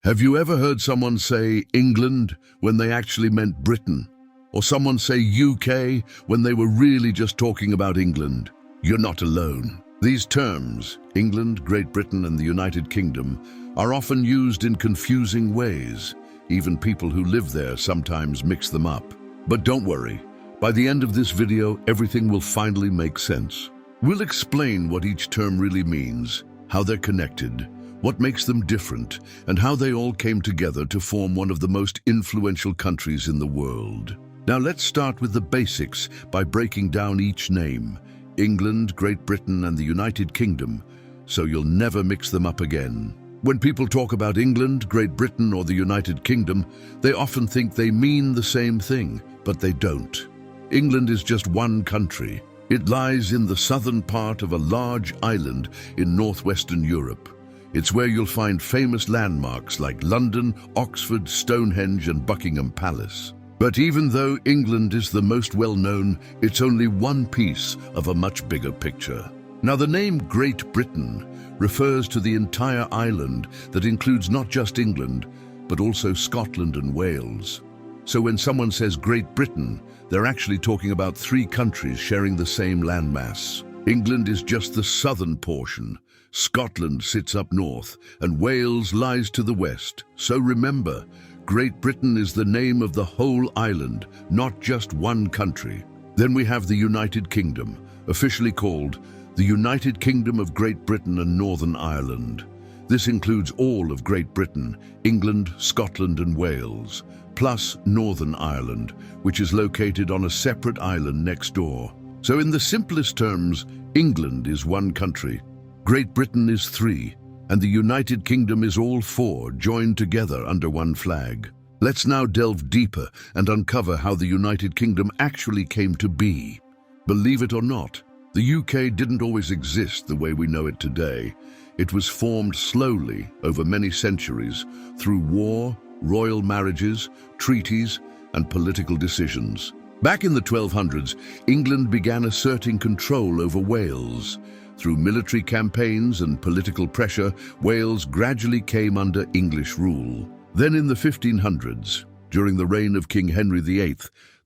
Have you ever heard someone say England when they actually meant Britain? Or someone say UK when they were really just talking about England? You're not alone. These terms, England, Great Britain, and the United Kingdom, are often used in confusing ways. Even people who live there sometimes mix them up. But don't worry, by the end of this video, everything will finally make sense. We'll explain what each term really means, how they're connected, what makes them different, and how they all came together to form one of the most influential countries in the world. Now let's start with the basics by breaking down each name, England, Great Britain, and the United Kingdom, so you'll never mix them up again. When people talk about England, Great Britain, or the United Kingdom, they often think they mean the same thing, but they don't. England is just one country. It lies in the southern part of a large island in northwestern Europe. It's where you'll find famous landmarks like London, Oxford, Stonehenge, and Buckingham Palace. But even though England is the most well-known, it's only one piece of a much bigger picture. Now, the name Great Britain refers to the entire island that includes not just England, but also Scotland and Wales. So when someone says Great Britain, they're actually talking about three countries sharing the same landmass. England is just the southern portion. Scotland sits up north, and Wales lies to the west. So remember, Great Britain is the name of the whole island, not just one country. Then we have the United Kingdom, officially called the United Kingdom of Great Britain and Northern Ireland. This includes all of Great Britain, England, Scotland, and Wales, plus Northern Ireland, which is located on a separate island next door. So in the simplest terms, England is one country, Great Britain is three, and the United Kingdom is all four joined together under one flag. Let's now delve deeper and uncover how the United Kingdom actually came to be. Believe it or not, the UK didn't always exist the way we know it today. It was formed slowly over many centuries through war, royal marriages, treaties, and political decisions. Back in the 1200s, England began asserting control over Wales. Through military campaigns and political pressure, Wales gradually came under English rule. Then in the 1500s, during the reign of King Henry VIII,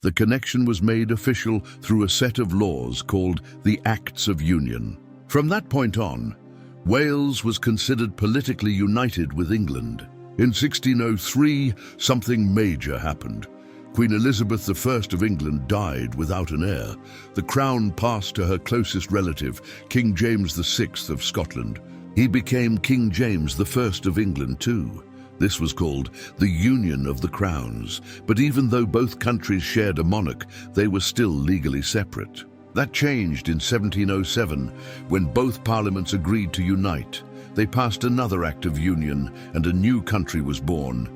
the connection was made official through a set of laws called the Acts of Union. From that point on, Wales was considered politically united with England. In 1603, something major happened. Queen Elizabeth I of England died without an heir. The crown passed to her closest relative, King James VI of Scotland. He became King James I of England too. This was called the Union of the Crowns. But even though both countries shared a monarch, they were still legally separate. That changed in 1707, when both parliaments agreed to unite. They passed another Act of Union, and a new country was born,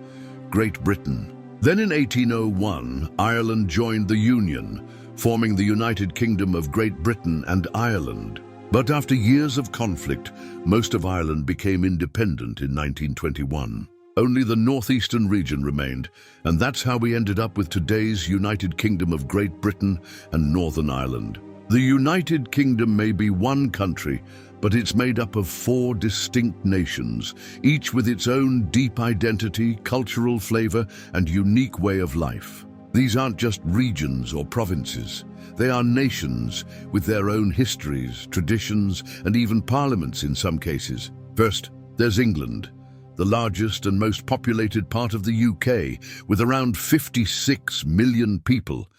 Great Britain. Then in 1801, Ireland joined the Union, forming the United Kingdom of Great Britain and Ireland. But after years of conflict, most of Ireland became independent in 1921. Only the northeastern region remained, and that's how we ended up with today's United Kingdom of Great Britain and Northern Ireland. The United Kingdom may be one country, but it's made up of four distinct nations, each with its own deep identity, cultural flavor, and unique way of life. These aren't just regions or provinces. They are nations with their own histories, traditions, and even parliaments in some cases. First, there's England, the largest and most populated part of the UK, with around 56 million people.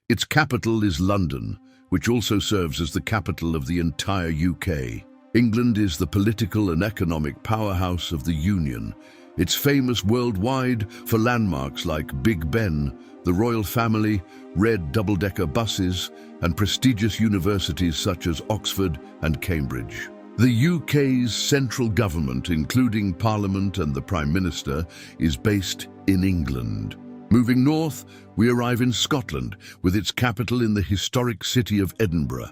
Its capital is London, which also serves as the capital of the entire UK. England is the political and economic powerhouse of the Union. It's famous worldwide for landmarks like Big Ben, the royal family, red double-decker buses, and prestigious universities such as Oxford and Cambridge. The UK's central government, including Parliament and the Prime Minister, is based in England. Moving north, we arrive in Scotland, with its capital in the historic city of Edinburgh.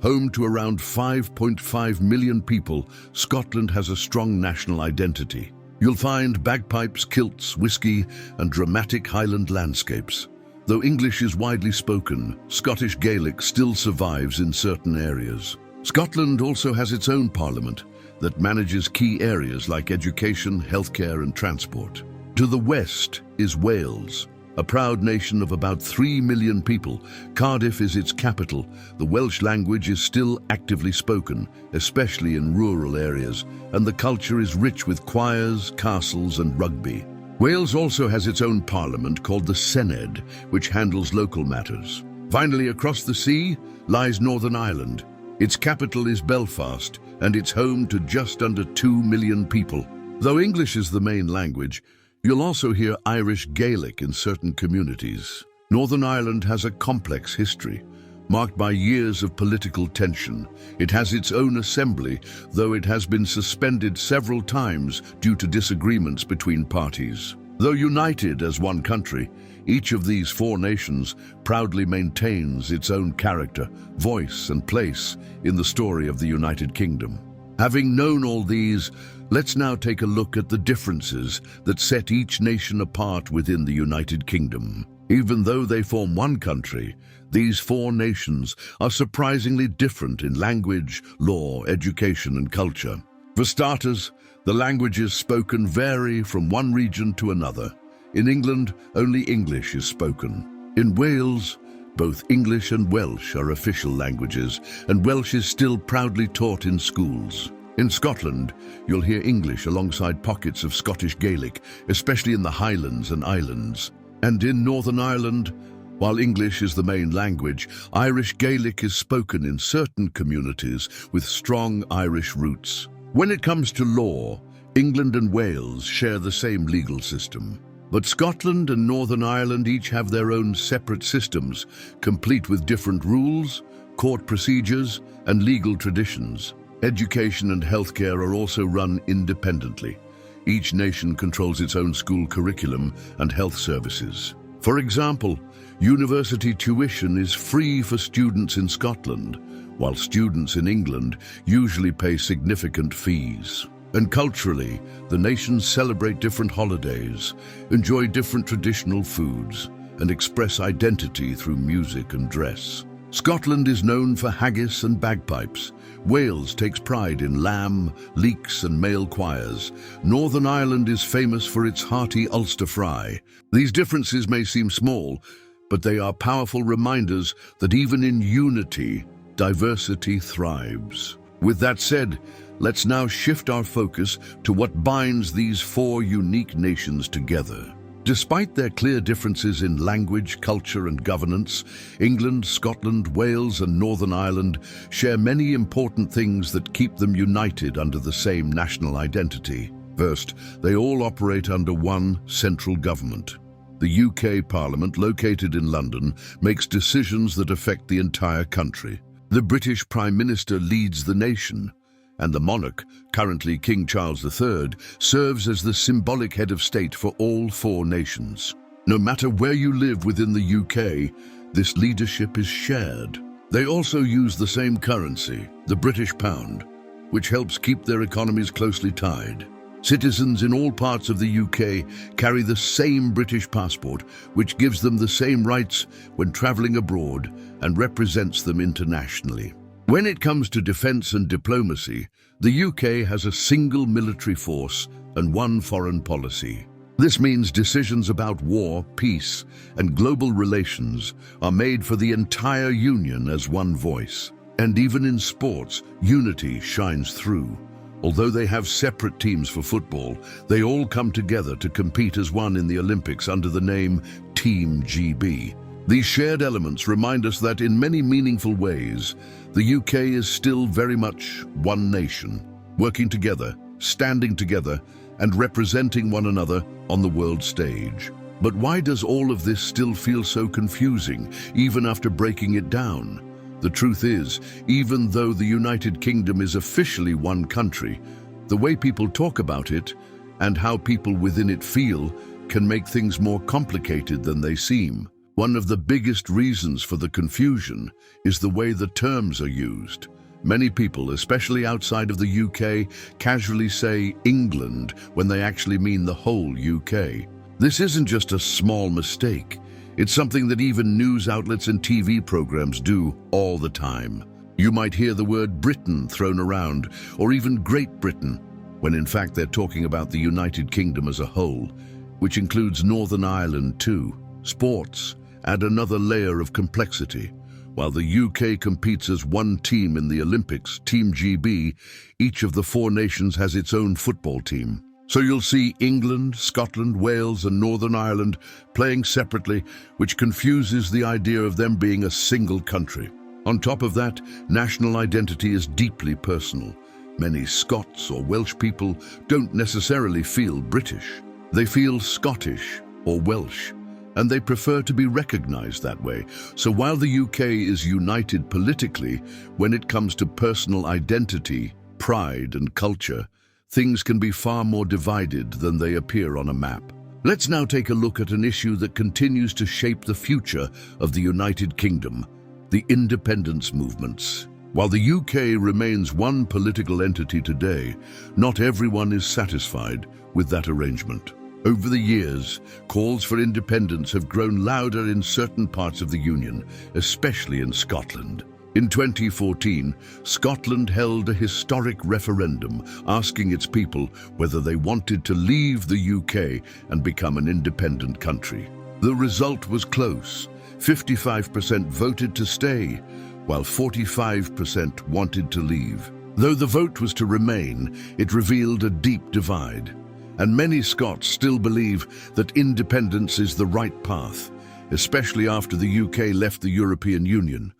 Home to around 5.5 million people, Scotland has a strong national identity. You'll find bagpipes, kilts, whiskey, and dramatic Highland landscapes. Though English is widely spoken, Scottish Gaelic still survives in certain areas. Scotland also has its own parliament, that manages key areas like education, healthcare, and transport. To the west is Wales, a proud nation of about 3 million people. Cardiff is its capital. The Welsh language is still actively spoken, especially in rural areas, and the culture is rich with choirs, castles, and rugby. Wales also has its own parliament called the Senedd, which handles local matters. Finally, across the sea lies Northern Ireland. Its capital is Belfast, and it's home to just under 2 million people. Though English is the main language, you'll also hear Irish Gaelic in certain communities. Northern Ireland has a complex history, marked by years of political tension. It has its own assembly, though it has been suspended several times due to disagreements between parties. Though united as one country, each of these 4 nations proudly maintains its own character, voice, and place in the story of the United Kingdom. Having known all these, let's now take a look at the differences that set each nation apart within the United Kingdom. Even though they form one country, these 4 nations are surprisingly different in language, law, education, and culture. For starters, the languages spoken vary from one region to another. In England, only English is spoken. In Wales, both English and Welsh are official languages, and Welsh is still proudly taught in schools. In Scotland, you'll hear English alongside pockets of Scottish Gaelic, especially in the Highlands and Islands. And in Northern Ireland, while English is the main language, Irish Gaelic is spoken in certain communities with strong Irish roots. When it comes to law, England and Wales share the same legal system. But Scotland and Northern Ireland each have their own separate systems, complete with different rules, court procedures, and legal traditions. Education and healthcare are also run independently. Each nation controls its own school curriculum and health services. For example, university tuition is free for students in Scotland, while students in England usually pay significant fees. And culturally, the nations celebrate different holidays, enjoy different traditional foods, and express identity through music and dress. Scotland is known for haggis and bagpipes. Wales takes pride in lamb, leeks, and male choirs. Northern Ireland is famous for its hearty Ulster fry. These differences may seem small, but they are powerful reminders that even in unity, diversity thrives. With that said, let's now shift our focus to what binds these 4 unique nations together. Despite their clear differences in language, culture, and governance, England, Scotland, Wales, and Northern Ireland share many important things that keep them united under the same national identity. First, they all operate under one central government. The UK Parliament, located in London, makes decisions that affect the entire country. The British Prime Minister leads the nation, and the monarch, currently King Charles III, serves as the symbolic head of state for all 4 nations. No matter where you live within the UK, this leadership is shared. They also use the same currency, the British pound, which helps keep their economies closely tied. Citizens in all parts of the UK carry the same British passport, which gives them the same rights when travelling abroad and represents them internationally. When it comes to defence and diplomacy, the UK has a single military force and one foreign policy. This means decisions about war, peace, and global relations are made for the entire Union as one voice. And even in sports, unity shines through. Although they have separate teams for football, they all come together to compete as one in the Olympics under the name Team GB. These shared elements remind us that in many meaningful ways, the UK is still very much one nation, working together, standing together, and representing one another on the world stage. But why does all of this still feel so confusing, even after breaking it down? The truth is, even though the United Kingdom is officially one country, the way people talk about it and how people within it feel can make things more complicated than they seem. One of the biggest reasons for the confusion is the way the terms are used. Many people, especially outside of the UK, casually say England when they actually mean the whole UK. This isn't just a small mistake. It's something that even news outlets and TV programs do all the time. You might hear the word Britain thrown around, or even Great Britain, when in fact they're talking about the United Kingdom as a whole, which includes Northern Ireland too. Sports add another layer of complexity. While the UK competes as one team in the Olympics, Team GB, each of the four nations has its own football team. So you'll see England, Scotland, Wales and Northern Ireland playing separately, which confuses the idea of them being a single country. On top of that, national identity is deeply personal. Many Scots or Welsh people don't necessarily feel British. They feel Scottish or Welsh, and they prefer to be recognized that way. So while the UK is united politically, when it comes to personal identity, pride and culture, things can be far more divided than they appear on a map. Let's now take a look at an issue that continues to shape the future of the United Kingdom: the independence movements. While the UK remains one political entity today, not everyone is satisfied with that arrangement. Over the years, calls for independence have grown louder in certain parts of the Union, especially in Scotland. In 2014, Scotland held a historic referendum asking its people whether they wanted to leave the UK and become an independent country. The result was close. 55% voted to stay, while 45% wanted to leave. Though the vote was to remain, it revealed a deep divide. And many Scots still believe that independence is the right path, especially after the UK left the European Union,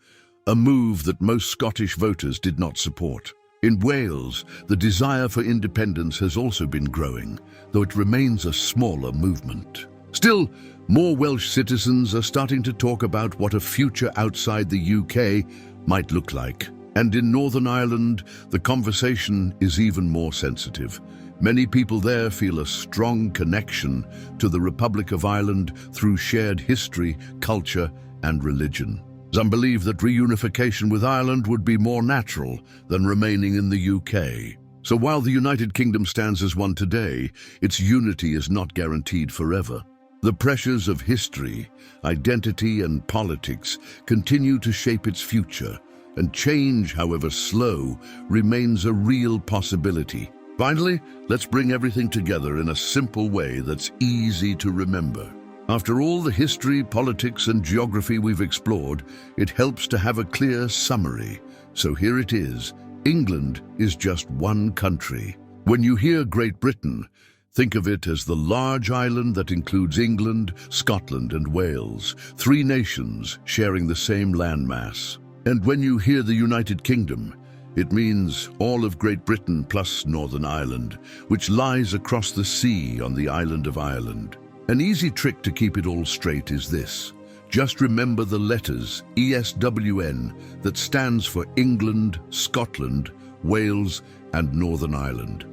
a move that most Scottish voters did not support. In Wales, the desire for independence has also been growing, though it remains a smaller movement. Still, more Welsh citizens are starting to talk about what a future outside the UK might look like. And in Northern Ireland, the conversation is even more sensitive. Many people there feel a strong connection to the Republic of Ireland through shared history, culture, and religion. Some believe that reunification with Ireland would be more natural than remaining in the UK. So while the United Kingdom stands as one today, its unity is not guaranteed forever. The pressures of history, identity, and politics continue to shape its future, and change, however slow, remains a real possibility. Finally, let's bring everything together in a simple way that's easy to remember. After all the history, politics, and geography we've explored, it helps to have a clear summary. So here it is: England is just one country. When you hear Great Britain, think of it as the large island that includes England, Scotland, and Wales, three nations sharing the same landmass. And when you hear the United Kingdom, it means all of Great Britain plus Northern Ireland, which lies across the sea on the island of Ireland. An easy trick to keep it all straight is this: just remember the letters ESWN that stands for England, Scotland, Wales, and Northern Ireland,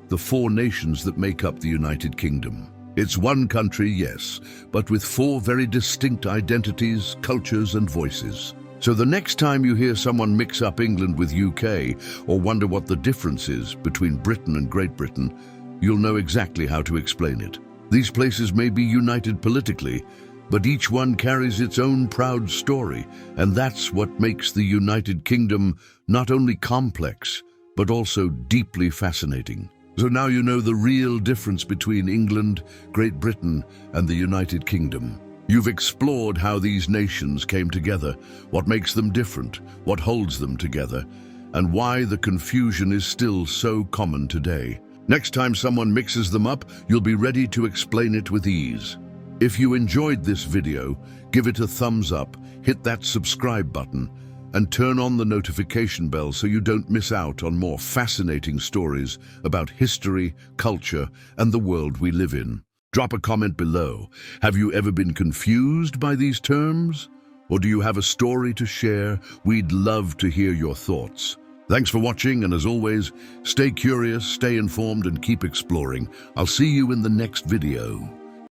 the four nations that make up the United Kingdom. It's one country, yes, but with four very distinct identities, cultures, and voices. So the next time you hear someone mix up England with UK, or wonder what the difference is between Britain and Great Britain, you'll know exactly how to explain it. These places may be united politically, but each one carries its own proud story, and that's what makes the United Kingdom not only complex, but also deeply fascinating. So now you know the real difference between England, Great Britain, and the United Kingdom. You've explored how these nations came together, what makes them different, what holds them together, and why the confusion is still so common today. Next time someone mixes them up, you'll be ready to explain it with ease. If you enjoyed this video, give it a thumbs up, hit that subscribe button, and turn on the notification bell so you don't miss out on more fascinating stories about history, culture, and the world we live in. Drop a comment below. Have you ever been confused by these terms? Or do you have a story to share? We'd love to hear your thoughts. Thanks for watching, and as always, stay curious, stay informed, and keep exploring. I'll see you in the next video.